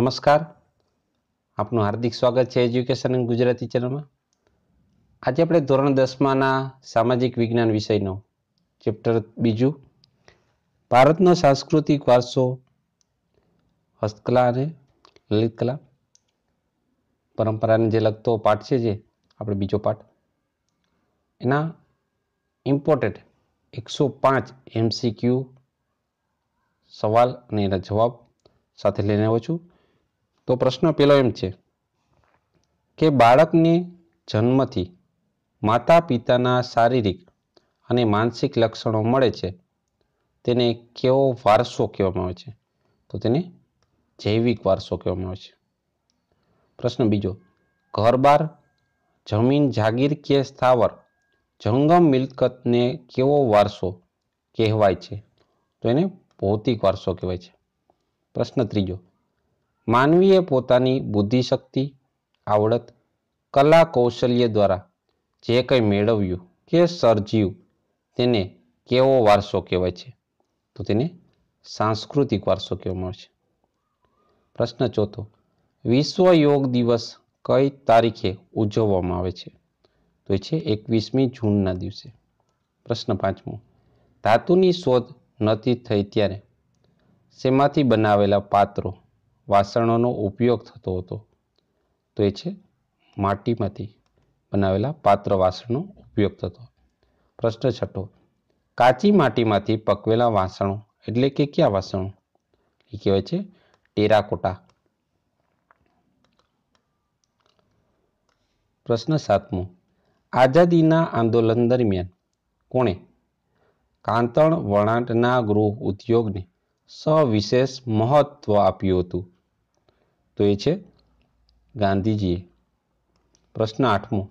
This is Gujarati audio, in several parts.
નમસ્કાર, આપનું હાર્દિક સ્વાગત છે એજ્યુકેશન ઇન ગુજરાતી ચેનલમાં. આજે આપણે ધોરણ 10માના સામાજિક વિજ્ઞાન વિષયનો ચેપ્ટર બીજું ભારતનો સાંસ્કૃતિક વારસો, હસ્તકલા અને લલિત કલા પરંપરાને જે લગતો પાઠ છે, જે આપણે બીજો પાઠ એના ઇમ્પોર્ટન્ટ 105 MCQ સવાલ અને એના જવાબ સાથે લઈને આવ્યો છું. તો પ્રશ્ન પહેલો એમ છે કે બાળકને જન્મથી માતા પિતાના શારીરિક અને માનસિક લક્ષણો મળે છે તેને કેવો વારસો કહેવામાં આવે છે? તો તેને જૈવિક વારસો કહેવામાં આવે છે. પ્રશ્ન બીજો, ઘર-બાર, જમીન, જાગીર કે સ્થાવર જંગમ મિલકતને કેવો વારસો કહેવાય છે? તો એને ભૌતિક વારસો કહેવાય છે. પ્રશ્ન ત્રીજો, માનવીએ પોતાની બુદ્ધિશક્તિ, આવડત, કલા કૌશલ્ય દ્વારા જે કંઈ મેળવ્યું કે સર્જ્યું તેને કેવો વારસો કહેવાય છે? તો તેને સાંસ્કૃતિક વારસો કહેવામાં આવે છે. પ્રશ્ન ચોથો, વિશ્વ યોગ દિવસ કઈ તારીખે ઉજવવામાં આવે છે? તો એ છે 21મી જૂનના દિવસે. પ્રશ્ન પાંચમો, ધાતુની શોધ નથી થઈ ત્યારે શેમાંથી બનાવેલા પાત્રો, વાસણોનો ઉપયોગ થતો હતો? તો એ છે માટીમાંથી બનાવેલા પાત્ર વાસણનો ઉપયોગ થતો. પ્રશ્ન છઠ્ઠો, કાચી માટીમાંથી પકવેલા વાસણો એટલે કે કયા વાસણો? એ કહેવાય છે ટેરાકોટા. પ્રશ્ન સાતમો, આઝાદીના આંદોલન દરમિયાન કોણે કાંતણ વણાટના ગૃહ ઉદ્યોગને સવિશેષ મહત્વ આપ્યું હતું? તો એ છે ગાંધીજીએ. પ્રશ્ન આઠમો,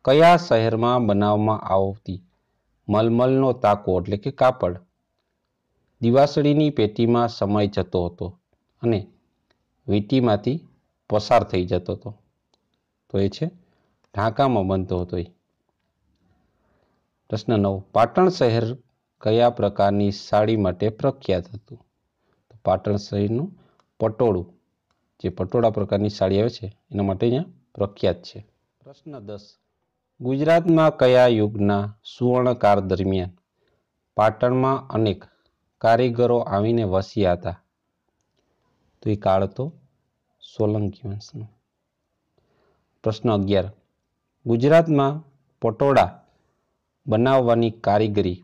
કયા શહેરમાં બનાવવામાં આવતી મલમલનો તાકો એટલે કે કાપડ દિવાસળીની પેટીમાં સમાઈ જતો હતો અને વીંટીમાંથી પસાર થઈ જતો હતો? તો એ છે ઢાકામાં બનતો હતો. પ્રશ્ન 9, પાટણ શહેર કયા પ્રકારની સાડી માટે પ્રખ્યાત હતું? તો પાટણ શહેરનું પટોળું, જે પટોળા પ્રકારની સાડી આવે છે એના માટે અહીંયા પ્રખ્યાત છે. પ્રશ્ન 10, ગુજરાતમાં કયા યુગના સુવર્ણકાળ દરમિયાન પાટણમાં અનેક કારીગરો આવીને વસ્યા હતા? તો એ કાળ હતો સોલંકી વંશનો. પ્રશ્ન 11, ગુજરાતમાં પટોળા બનાવવાની કારીગરી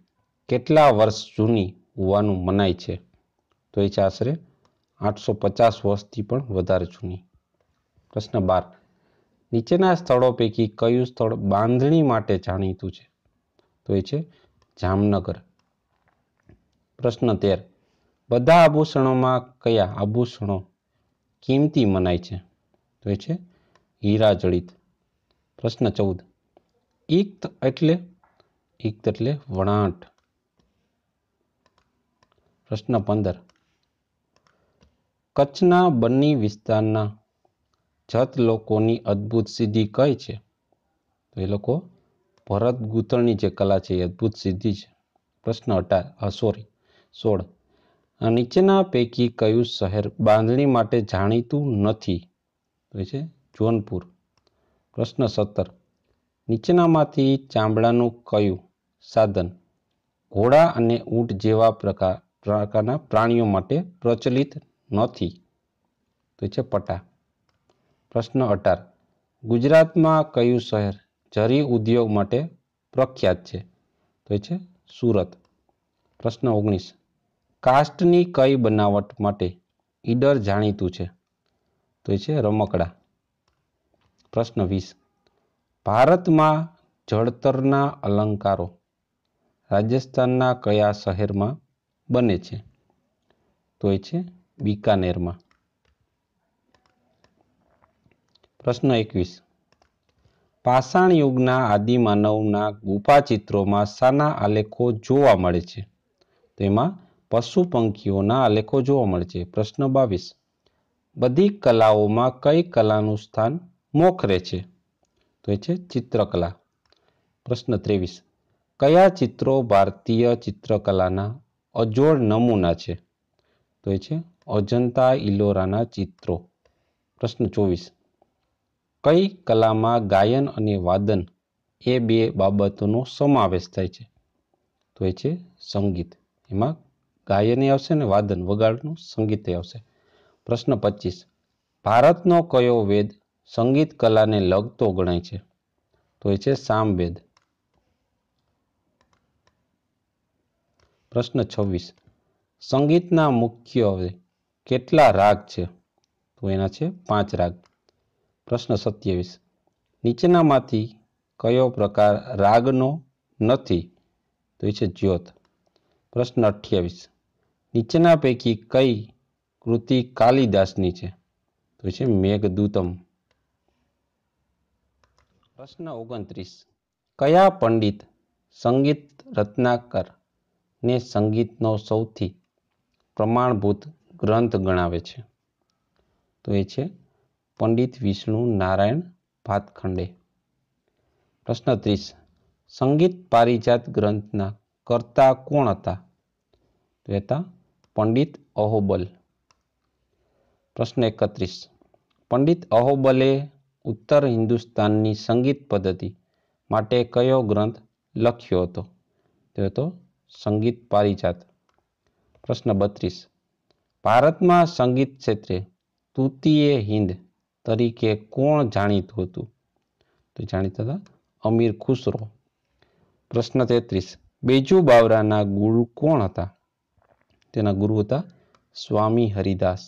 કેટલા વર્ષ જૂની હોવાનું મનાય છે? તો એ છે આશરે 850 વર્ષથી પણ વધારે જૂની. પ્રશ્ન 12, નીચેના સ્થળો પૈકી કયું સ્થળ બાંધણી માટે જાણીતું છે? તો એ છે જામનગર. પ્રશ્ન 13, બધા આભૂષણોમાં કયા આભૂષણો કિંમતી મનાય છે? તો એ છે હીરા જડિત. પ્રશ્ન 14, ઇક્ત એટલે વણાટ. પ્રશ્ન 15, કચ્છના બન્ની વિસ્તારના જત લોકોની અદ્ભુત સિદ્ધિ કઈ છે? તો એ લોકો ભરત ગૂંથણની જે કલા છે એ અદ્ભુત સિદ્ધિ છે. પ્રશ્ન 16, નીચેના પૈકી કયું શહેર બાંધણી માટે જાણીતું નથી? તો એ છે જોનપુર. પ્રશ્ન 17, નીચેનામાંથી ચામડાનું કયું સાધન ઘોડા અને ઊંટ જેવા પ્રકારના પ્રાણીઓ માટે પ્રચલિત નથી? તો છે પટા. પ્રશ્ન 18, ગુજરાતમાં કયું શહેર જરી ઉદ્યોગ માટે પ્રખ્યાત છે? તો છે સુરત. પ્રશ્ન 19, કાસ્ટની કઈ બનાવટ માટે ઈડર જાણીતું છે? તો છે રમકડા. પ્રશ્ન 20, ભારતમાં જળતરના અલંકારો રાજસ્થાનના કયા શહેરમાં બને છે? તો એ છે બિકાનેરમાં. પ્રશ્ન 21, પાષાણ યુગના આદિમાનવના ગુફા ચિત્રોમાં શાના આલેખો જોવા મળે છે? તો એમાં પશુ પંખીઓના આલેખો જોવા મળે છે. પ્રશ્ન 22, બધી કલાઓમાં કઈ કલાનું સ્થાન મોખરે છે? તો એ છે ચિત્રકલા. પ્રશ્ન 23, કયા ચિત્રો ભારતીય ચિત્રકલાના અજોડ નમૂના છે? તો એ છે અજંતા ઇલોરાના ચિત્રો. પ્રશ્ન 24. કઈ કલામાં ગાયન અને વાદન એ બે બાબતોનો સમાવેશ થાય છે? તો એ છે સંગીત. એમાં ગાયન આવશે ને વાદન વગાડનું સંગીત આવશે. પ્રશ્ન 25. ભારતનો કયો વેદ સંગીત કલાને લગતો ગણાય છે? તો એ છે સામવેદ. પ્રશ્ન 26. સંગીતના મુખ્ય કેટલા રાગ છે? તો એના છે 5 રાગ. પ્રશ્ન 27. નીચેનામાંથી કયો પ્રકાર રાગનો નથી? તો એ છે જ્યોત. પ્રશ્ન 28. નીચેના પૈકી કઈ કૃતિ કાલિદાસની છે? તો એ છે મેઘદૂતમ. પ્રશ્ન 29. કયા પંડિત સંગીત રત્નાકર ને સંગીતનો સૌથી પ્રમાણભૂત ગ્રંથ ગણાવે છે? તો એ છે પંડિત વિષ્ણુ નારાયણ ભાતખંડે. પ્રશ્ન 30. સંગીત પારિજાત ગ્રંથના કર્તા કોણ હતા? તો હતા પંડિત અહોબલ. પ્રશ્ન 31. પંડિત અહોબલે ઉત્તર હિન્દુસ્તાનની સંગીત પદ્ધતિ માટે કયો ગ્રંથ લખ્યો હતો? તો હતો સંગીત પારિજાત. પ્રશ્ન 32. ભારતમાં સંગીત ક્ષેત્રે તૃતીય હિન્દ તરીકે કોણ જાણીતું હતું? તો જાણીતા હતા અમીર ખુસરો. પ્રશ્ન 33. બેજુ બાવરાના ગુરુ કોણ હતા? તેના ગુરુ હતા સ્વામી હરિદાસ.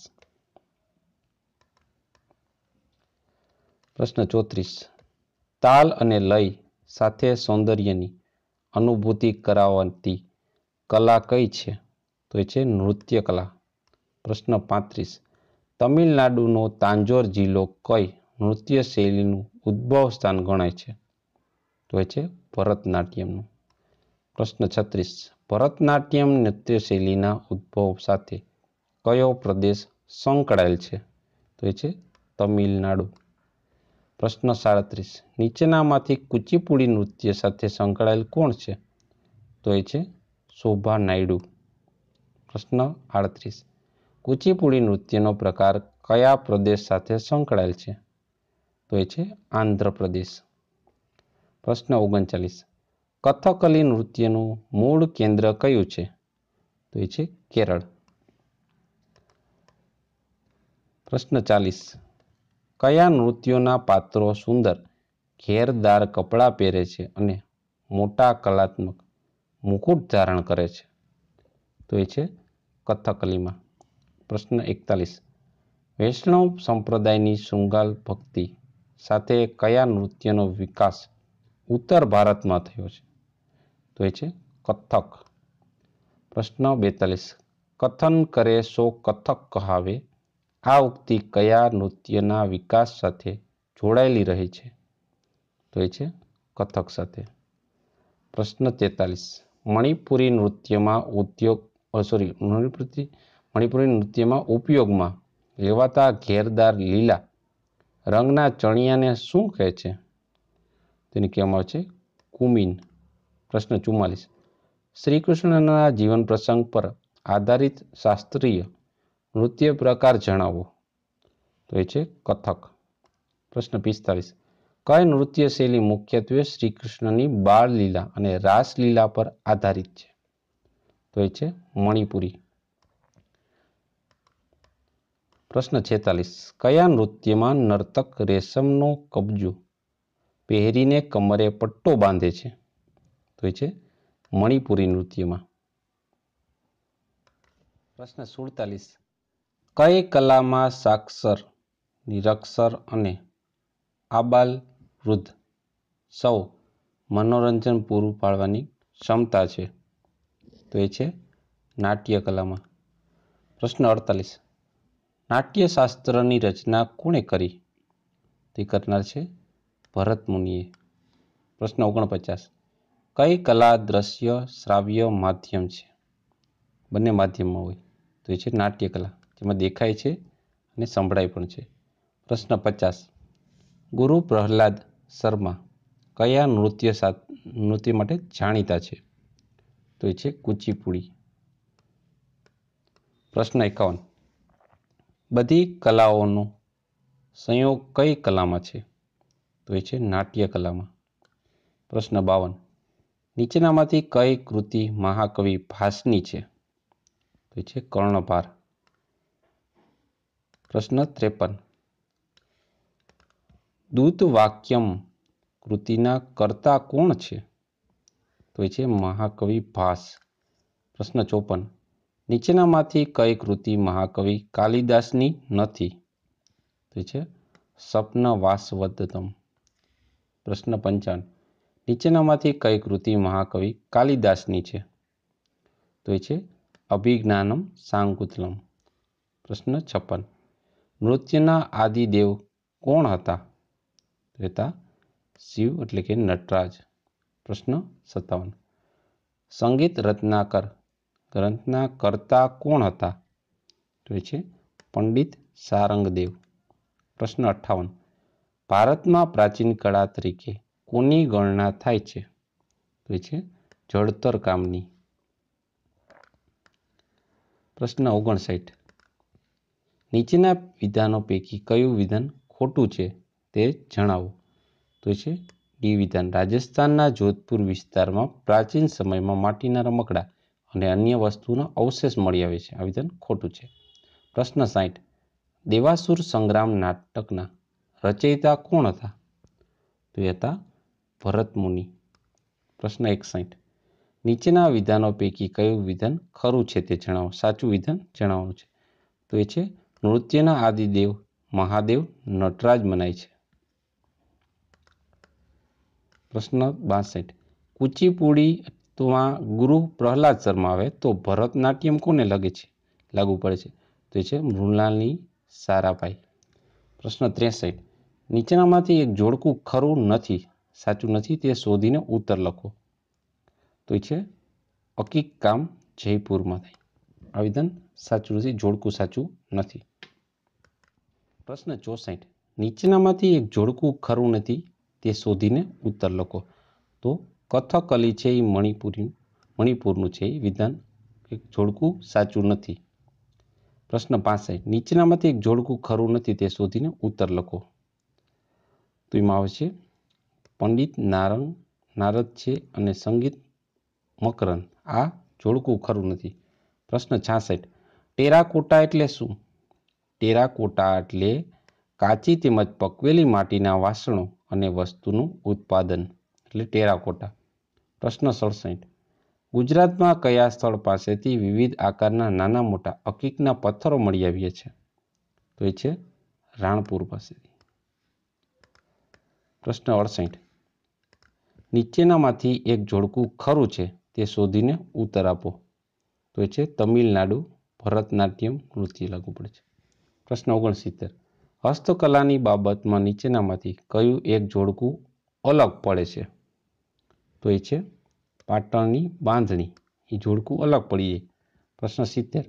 પ્રશ્ન 34. તાલ અને લય સાથે સૌંદર્યની અનુભૂતિ કરાવતી કલા કઈ છે? તો એ છે નૃત્ય કલા. પ્રશ્ન 35. તમિલનાડુનો તાંજોર જિલ્લો કઈ નૃત્ય શૈલીનું ઉદ્ભવ સ્થાન ગણાય છે? તો એ છે ભરતનાટ્યમનું. પ્રશ્ન 36. ભરતનાટ્યમ નૃત્ય શૈલીના ઉદ્ભવ સાથે કયો પ્રદેશ સંકળાયેલ છે? તો એ છે તમિલનાડુ. પ્રશ્ન 37. નીચેનામાંથી કુચીપુડી નૃત્ય સાથે સંકળાયેલ કોણ છે? તો એ છે શોભા નાયડુ. પ્રશ્ન 38. કુચીપુડી નૃત્યનો પ્રકાર કયા પ્રદેશ સાથે સંકળાયેલ છે? તો એ છે આંધ્રપ્રદેશ. પ્રશ્ન 39. કથકલી નૃત્યનું મૂળ કેન્દ્ર કયું છે? તો એ છે કેરળ. પ્રશ્ન 40. કયા નૃત્યોના પાત્રો સુંદર ઘેરદાર કપડાં પહેરે છે અને મોટા કલાત્મક મુકુટ ધારણ કરે છે? તો એ છે કથકલીમાં. પ્રશ્ન 41. વૈષ્ણવ સંપ્રદાયની શૃંગાર ભક્તિ સાથે કયા નૃત્યનો વિકાસ ઉત્તર ભારતમાં થયો છે? તો એ છે કથક. પ્રશ્ન 42. કથન કરે સો કથક કહાવે આ ઉક્તિ કયા નૃત્યના વિકાસ સાથે જોડાયેલી રહી છે? તો એ છે કથક સાથે. પ્રશ્ન 43. મણિપુરી નૃત્યમાં ઉપયોગમાં લેવાતા ઘેરદાર લીલા રંગના ચણિયાને શું કહે છે? તેને કહેવામાં આવે છે કુમીન. પ્રશ્ન 44. શ્રી કૃષ્ણના જીવન પ્રસંગ પર આધારિત શાસ્ત્રીય નૃત્ય પ્રકાર જણાવો. તો એ છે કથક. પ્રશ્ન 45. કઈ નૃત્ય શૈલી મુખ્યત્વે શ્રી કૃષ્ણની બાળ લીલા અને રાસલીલા પર આધારિત છે? તો એ છે મણિપુરી. પ્રશ્ન 46. કયા નૃત્યમાં નર્તક રેશમનો કબજો પહેરીને કમરે પટ્ટો બાંધે છે? તો એ છે મણિપુરી નૃત્યમાં. પ્રશ્ન 47. કઈ કલામાં સાક્ષર, નિરક્ષર અને આબાલ વૃદ્ધ સૌ મનોરંજન પૂરું પાડવાની ક્ષમતા છે? તો એ છે નાટ્ય કલામાં. પ્રશ્ન 48. નાટ્યશાસ્ત્રની રચના કોણે કરી? તે કરનાર છે ભરત મુનિએ. પ્રશ્ન 49. કઈ કલા દ્રશ્ય શ્રાવ્ય માધ્યમ છે? બંને માધ્યમમાં હોય. તો એ છે નાટ્ય કલા, જેમાં દેખાય છે અને સંભળાય પણ છે. પ્રશ્ન 50. ગુરુ પ્રહલાદ શર્મા કયા નૃત્ય માટે જાણીતા છે? તો એ છે કુચીપુડી. પ્રશ્ન 51. બધી કલાઓનો સંયોગ કઈ કલામાં છે? તો એ છે નાટ્ય કલામાં. પ્રશ્ન 52. નીચેનામાંથી કઈ કૃતિ મહાકવિ ભાસની છે? તો એ છે કર્ણભાર. પ્રશ્ન 53. દૂત વાક્યમ કૃતિના કર્તા કોણ છે? તો એ છે મહાકવિ ભાસ. પ્રશ્ન 54. નીચેનામાંથી કઈ કૃતિ મહાકવિ કાલિદાસની નથી? તો એ છે સ્વપ્નવાસવદત્તમ. પ્રશ્ન 55. નીચેનામાંથી કઈ કૃતિ મહાકવિ કાલિદાસની છે? તો એ છે અભિજ્ઞાનમ શાકુંતલમ. પ્રશ્ન 56. નૃત્યના આદિદેવ કોણ હતા? તો હતા શિવ એટલે કે નટરાજ. પ્રશ્ન 57. સંગીત રત્નાકર ગ્રંથના કર્તા કોણ હતા? તો એ છે પંડિત સારંગદેવ. પ્રશ્ન 58. ભારતમાં પ્રાચીન કળા તરીકે કોની ગણના થાય છે? તો એ છે જળતર કામની. પ્રશ્ન 59. નીચેના વિધાનો પૈકી કયું વિધાન ખોટું છે તે જણાવો. તો એ છે ડી વિધાન. રાજસ્થાનના જોધપુર વિસ્તારમાં પ્રાચીન સમયમાં માટીના રમકડા અને અન્ય વસ્તુના અવશેષ મળી આવે છે. આ વિધાન ખોટું છે. પ્રશ્ન 60. દેવાસુર સંગ્રામ નાટકના રચયિતા કોણ હતા? તો એ હતા ભરતમુનિ. પ્રશ્ન 61. નીચેના વિધાનો પૈકી કયું વિધાન ખરું છે તે જણાવો. સાચું વિધાન જણાવવાનું છે. તો એ છે નૃત્યના આદિદેવ મહાદેવ નટરાજ મનાય છે. પ્રશ્ન 62. કુચીપુડીમાં ગુરુ પ્રહલાદ શર્મા આવે તો ભરતનાટ્યમ કોને લાગુ પડે છે? તો એ છે મૃણાલની સારાભાઈ. પ્રશ્ન 63. નીચેનામાંથી એક જોડકું ખરું નથી, સાચું નથી તે શોધીને ઉત્તર લખો. તો એ છે અકીક કામ જયપુરમાં થાય. આ વિધાન સાચું નથી, જોડકું સાચું નથી. પ્રશ્ન 64. નીચેનામાંથી એક જોડકું ખરું નથી તે શોધીને ઉત્તર લખો. તો કથકલી છે એ મણિપુરનું છે એ વિધાન એક જોડકું સાચું નથી. પ્રશ્ન 65. નીચેનામાંથી એક જોડકું ખરું નથી તે શોધીને ઉત્તર લખો. તો એમાં આવે છે પંડિત નારદ છે અને સંગીત મકરંદ. આ જોડકું ખરું નથી. પ્રશ્ન 66. ટેરાકોટા એટલે શું? ટેરાકોટા એટલે કાચી તેમજ પકવેલી માટીના વાસણો અને વસ્તુનું ઉત્પાદન એટલે ટેરાકોટા. પ્રશ્ન 67. ગુજરાતમાં કયા સ્થળ પાસેથી વિવિધ આકારના નાના મોટા અકીકના પથ્થરો મળી આવ્યા છે? તો એ છે રાણપુર પાસેથી. પ્રશ્ન 68. નીચેનામાંથી એક જોડકું ખરું છે તે શોધીને ઉત્તર આપો. તો એ છે તમિલનાડુ ભરતનાટ્યમ નૃત્ય લાગુ પડે છે. પ્રશ્ન 69. હસ્તકલાની બાબતમાં નીચેનામાંથી કયું એક જોડકું અલગ પડે છે? તો એ છે પાટણની બાંધણી. એ જોડકું અલગ પડી જાય. પ્રશ્ન 70.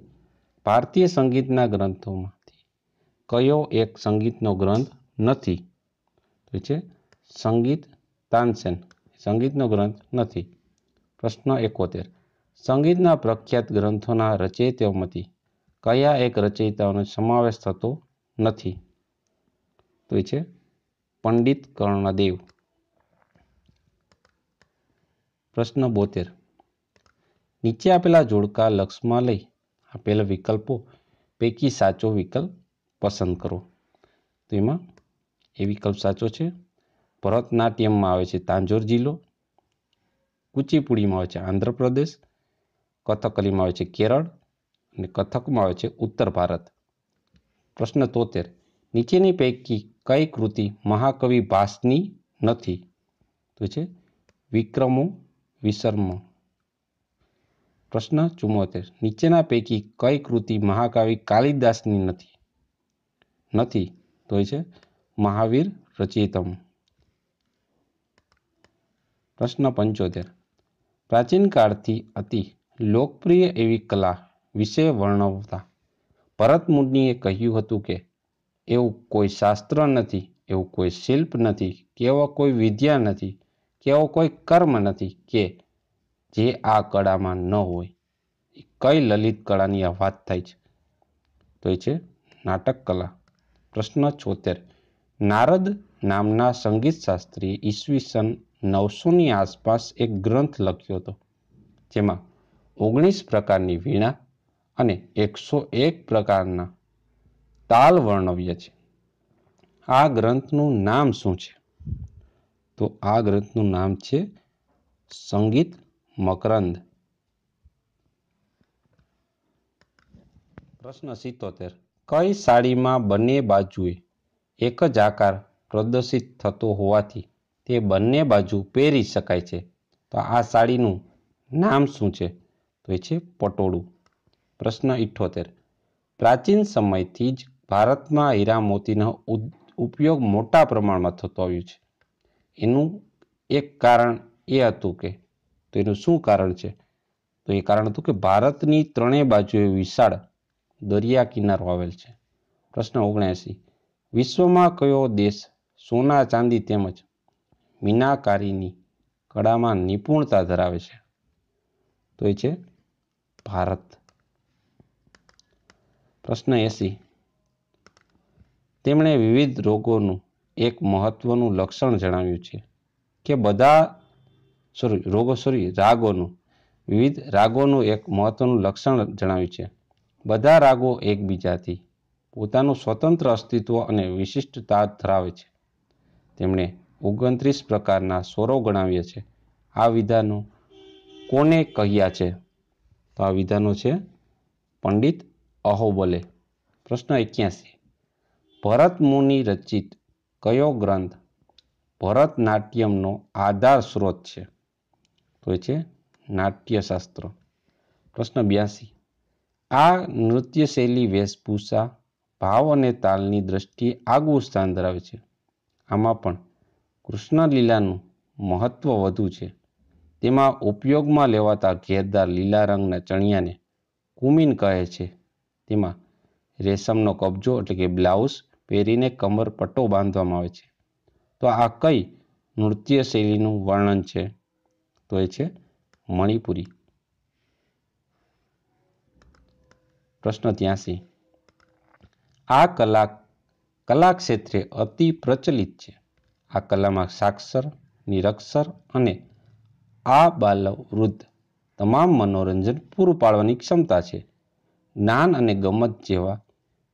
ભારતીય સંગીતના ગ્રંથોમાંથી કયો એક સંગીતનો ગ્રંથ નથી? તો એ છે સંગીત તાનસેન. સંગીતનો ગ્રંથ નથી. પ્રશ્ન 71. સંગીતના પ્રખ્યાત ગ્રંથોના રચયિતાઓમાંથી કયા એક રચયિતાઓનો સમાવેશ થતો નથી? તો એ છે પંડિત કર્ણદેવ. પ્રશ્ન 72. નીચે આપેલા જોડકા લક્ષમાં લઈ આપેલા વિકલ્પો પૈકી સાચો વિકલ્પ પસંદ કરો. તો એમાં એ વિકલ્પ સાચો છે. ભરતનાટ્યમમાં આવે છે તાંજોર જિલ્લો, કુચીપુડીમાં આવે છે આંધ્રપ્રદેશ, કથકલીમાં આવે છે કેરળ અને કથકમાં આવે છે ઉત્તર ભારત. પ્રશ્ન 73. નીચેની પૈકી કઈ કૃતિ મહાકવિ ભાસની નથી? તો છે વિક્રમો વિસર્મ. પ્રશ્ન 74. નીચેના પૈકી કઈ કૃતિ મહાકવિ કાલિદાસની નથી? તો એ છે મહાવીર રચિતમ. પ્રશ્ન 75. પ્રાચીન કાળથી અતિ લોકપ્રિય એવી કલા વિશે વર્ણવતા ભરતમુનિએ કહ્યું હતું કે એવું કોઈ શાસ્ત્ર નથી, એવું કોઈ શિલ્પ નથી કે એવો કોઈ વિદ્યા નથી કે એવો કોઈ કર્મ નથી કે જે આ કળામાં ન હોય. કઈ લલિત કળાની આ વાત થાય છે? તો એ છે નાટક કલા. પ્રશ્ન 74. નારદ નામના સંગીત શાસ્ત્રીએ ઈસવીસન 900ની આસપાસ એક ગ્રંથ લખ્યો હતો, જેમાં 19 પ્રકારની વીણા અને 101 પ્રકારના તાલ વર્ણવ્ય છે. આ ગ્રંથનું નામ શું છે? તો આ ગ્રંથનું નામ છે સંગીત મકરંદ. પ્રશ્ન 77. કઈ સાડીમાં બંને બાજુએ એક જ આકાર પ્રદર્શિત થતો હોવાથી તે બંને બાજુ પહેરી શકાય છે? તો આ સાડીનું નામ શું છે? તો એ છે પટોળું. પ્રશ્ન 78. પ્રાચીન સમયથી જ ભારતમાં હીરા મોતીનો ઉપયોગ મોટા પ્રમાણમાં થતો આવ્યો છે. એનું એક કારણ એ હતું કે, તો એનું શું કારણ છે? તો એ કારણ હતું કે ભારતની ત્રણેય બાજુએ વિશાળ દરિયા કિનારો આવેલ છે. પ્રશ્ન 79. વિશ્વમાં કયો દેશ સોના ચાંદી તેમજ મીનાકારીની કળામાં નિપુણતા ધરાવે છે? તો એ છે ભારત. પ્રશ્ન 80. તેમણે વિવિધ રોગોનું એક મહત્વનું લક્ષણ જણાવ્યું છે કે વિવિધ રાગોનું એક મહત્વનું લક્ષણ જણાવ્યું છે. બધા રાગો એકબીજાથી પોતાનું સ્વતંત્ર અસ્તિત્વ અને વિશિષ્ટતા ધરાવે છે. તેમણે 29 પ્રકારના સ્વરો ગણાવ્યા છે. આ વિધાનો કોને કહ્યા છે? તો આ વિધાનો છે પંડિત અહોબલે. પ્રશ્ન 81. ભરત મુનિ રચિત કયો ગ્રંથ ભરતનાટ્યમનો આધાર સ્ત્રોત છે? તો એ છે નાટ્યશાસ્ત્ર. પ્રશ્ન 82. આ નૃત્ય શૈલી વેશભૂષા, ભાવ અને તાલની દ્રષ્ટિએ આગવું સ્થાન ધરાવે છે. આમાં પણ કૃષ્ણ લીલાનું મહત્વ વધુ છે. તેમાં ઉપયોગમાં લેવાતા ઘેરદાર લીલા રંગના ચણિયાને કુમીન કહે છે. તેમાં રેશમનો કબજો એટલે કે બ્લાઉઝ પહેરીને કમર પટ્ટો બાંધવામાં આવે છે. તો આ કઈ નૃત્ય શૈલીનું વર્ણન છે? તો એ છે મણિપુરી. પ્રશ્ન 83. આ કલા ક્ષેત્રે અતિ પ્રચલિત છે. આ કલામાં સાક્ષર, નિરક્ષર અને આબાલ વૃદ્ધ તમામ મનોરંજન પૂરું પાડવાની ક્ષમતા છે. જ્ઞાન અને ગમત જેવા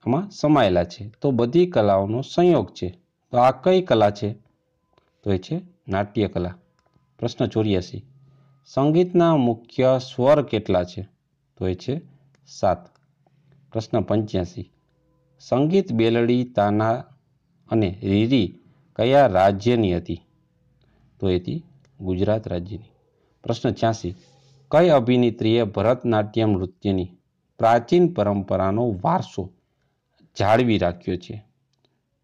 આમાં સમાયેલા છે. તો બધી કલાઓનો સંયોગ છે. તો આ કઈ કલા છે? તો એ છે નાટ્ય કલા. પ્રશ્ન 84. સંગીતના મુખ્ય સ્વર કેટલા છે? તો એ છે 7. પ્રશ્ન 85. સંગીત બેલડી, તાના અને રીરી કયા રાજ્યની હતી? તો એ હતી ગુજરાત રાજ્યની. પ્રશ્ન 86. કઈ અભિનેત્રીએ ભરતનાટ્યમ નૃત્યની પ્રાચીન પરંપરાનો વારસો જાળવી રાખ્યો છે?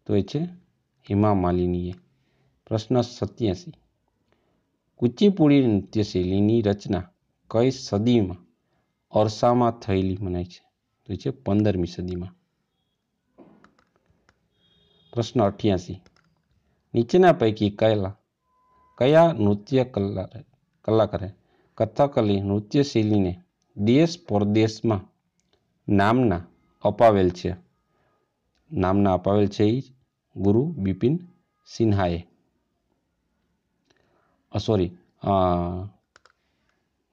તો એ છે હેમા માલિનીએ. પ્રશ્ન 87. કુચીપુડી નૃત્ય શૈલીની રચના કઈ સદીમાં ઓરસામાં થયેલી મનાય છે? તો એ છે 15મી સદીમાં. પ્રશ્ન 88. નીચેના પૈકી કયા નૃત્ય કલાકારે કથકલી નૃત્ય શૈલીને દેશ પરદેશમાં નામના અપાવેલ છે? નામના અપાવેલ છે એ ગુરુ બિપિન સિન્હાએ.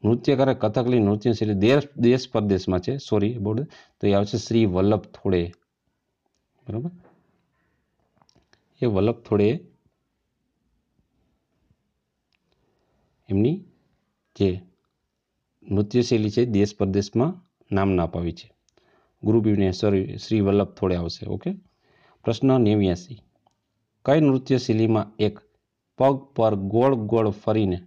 નૃત્યકારે કથકલી નૃત્ય શૈલી દેશ પરદેશમાં છે, તો એ આવશે શ્રી વલ્લભ થોડે. બરાબર, એ વલ્લભ થોડે એમની જે નૃત્ય શૈલી છે દેશ પરદેશમાં નામના અપાવી છે. ગુરુ બિપિન શ્રી વલ્લભ થોડે આવશે. ઓકે. પ્રશ્ન 89. કઈ નૃત્ય શૈલીમાં એક પગ પર ગોળ ગોળ ફરીને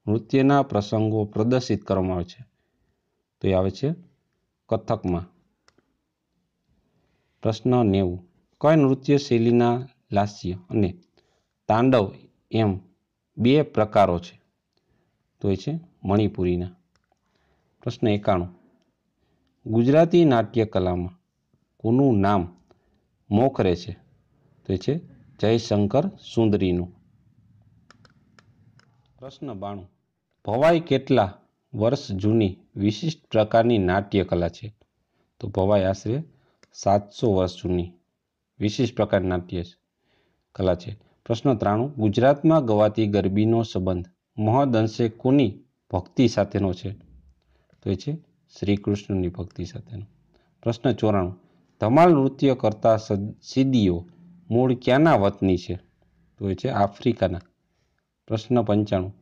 નૃત્યના પ્રસંગો પ્રદર્શિત કરવામાં આવે છે? તો એ આવે છે કથકમાં. પ્રશ્ન 90. કઈ નૃત્ય શૈલીના લાસ્ય અને તાંડવ એમ 2 પ્રકારો છે? તો એ છે મણિપુરીના. પ્રશ્ન 91. ગુજરાતી નાટ્ય કલામાં કોનું નામ મોખરે છે? તો એ છે જયશંકર સુંદરીનું. પ્રશ્ન 92. ભવાઈ કેટલા વર્ષ જૂની વિશિષ્ટ પ્રકારની નાટ્ય કલા છે? તો ભવાઈ આશરે 700 વર્ષ જૂની વિશેષ પ્રકાર નાટ્ય કલા છે. પ્રશ્ન 93 ગુજરાતમાં ગવાતી ગરબીનો સંબંધ મહદઅંશે કોની ભક્તિ સાથેનો છે? તો એ છે શ્રી કૃષ્ણની ભક્તિ સાથેનો. પ્રશ્ન 94 ધમાલ નૃત્ય કરતા સિદ્દીઓ મૂળ ક્યાંના વતની છે? તો એ છે આફ્રિકાના. પ્રશ્ન 95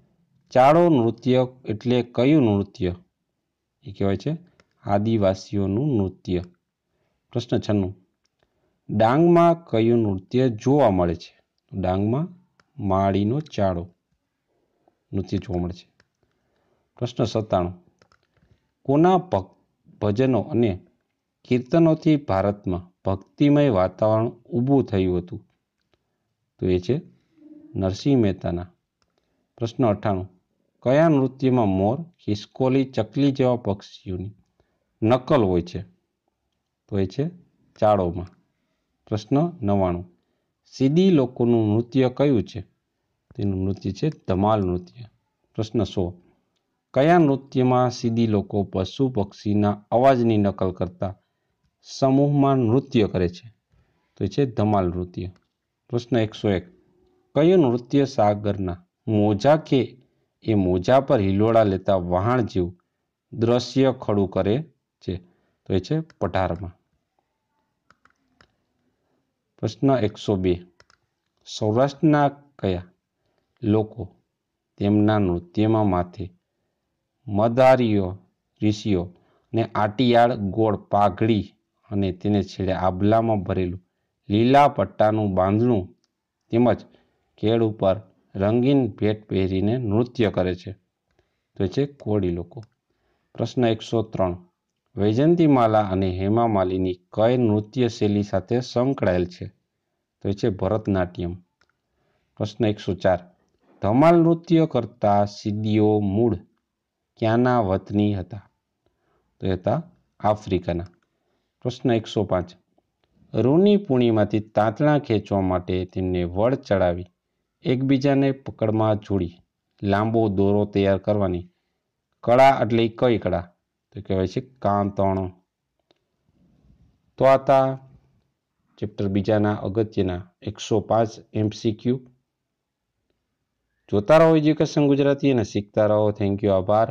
ચાળો નૃત્ય એટલે કયું નૃત્ય? એ કહેવાય છે આદિવાસીઓનું નૃત્ય. પ્રશ્ન 96 ડાંગમાં કયું નૃત્ય જોવા મળે છે? ડાંગમાં માળીનો ચાળો નૃત્ય જોવા મળે છે. પ્રશ્ન 97 કોના ભજનો અને કીર્તનોથી ભારતમાં ભક્તિમય વાતાવરણ ઊભું થયું હતું? તો એ છે નરસિંહ મહેતાના. પ્રશ્ન 98 કયા નૃત્યમાં મોર, ખિસકોલી, ચકલી જેવા પક્ષીઓની નકલ હોય છે? તો એ છે ચાળોમાં. પ્રશ્ન 99 સિદ્દી લોકોનું નૃત્ય કયું છે? તેનું નૃત્ય છે ધમાલ નૃત્ય. પ્રશ્ન 100 કયા નૃત્યમાં સિદ્દી લોકો પશુ પક્ષીના અવાજની નકલ કરતા સમૂહમાં નૃત્ય કરે છે? તો એ છે ધમાલ નૃત્ય. પ્રશ્ન 101 કયું નૃત્ય સાગરના મોજા કે એ મોજા પર હિલોળા લેતા વહાણ જેવું દ્રશ્ય ખડું કરે છે? તો એ છે પઢારમાં. પ્રશ્ન 102 સૌરાષ્ટ્રના કયા લોકો તેમના નૃત્યમાં માથે મદારીઓ ઋષિઓ ને આટિયાળ ગોળ પાઘડી અને તેને છેડે આભલામાં ભરેલું લીલા પટ્ટાનું બાંધણું તેમજ કેળ ઉપર રંગીન ભેટ પહેરીને નૃત્ય કરે છે? તો છે કોળી લોકો. પ્રશ્ન 103 વૈજયંતીમાલા અને હેમા માલિની કઈ નૃત્ય શૈલી સાથે સંકળાયેલ છે? તો એ છે ભરતનાટ્યમ. પ્રશ્ન 104 ધમાલ નૃત્ય કરતા સિદ્દીઓ મૂળ ક્યાંના વતની હતા? તો એ હતા આફ્રિકાના. પ્રશ્ન 105 રૂની પૂણીમાંથી તાંતણા ખેંચવા માટે તેમને વળ ચડાવી એકબીજાને પકડમાં જોડી લાંબો દોરો તૈયાર કરવાની કળા એટલે કઈ કળા? તો કહેવાય છે કાંતણો. તો આ હતા ચેપ્ટર બીજાના અગત્યના 105 MCQ. જોતા રહો એજ્યુકેશન ગુજરાતી અને શીખતા રહો. Thank you. આભાર.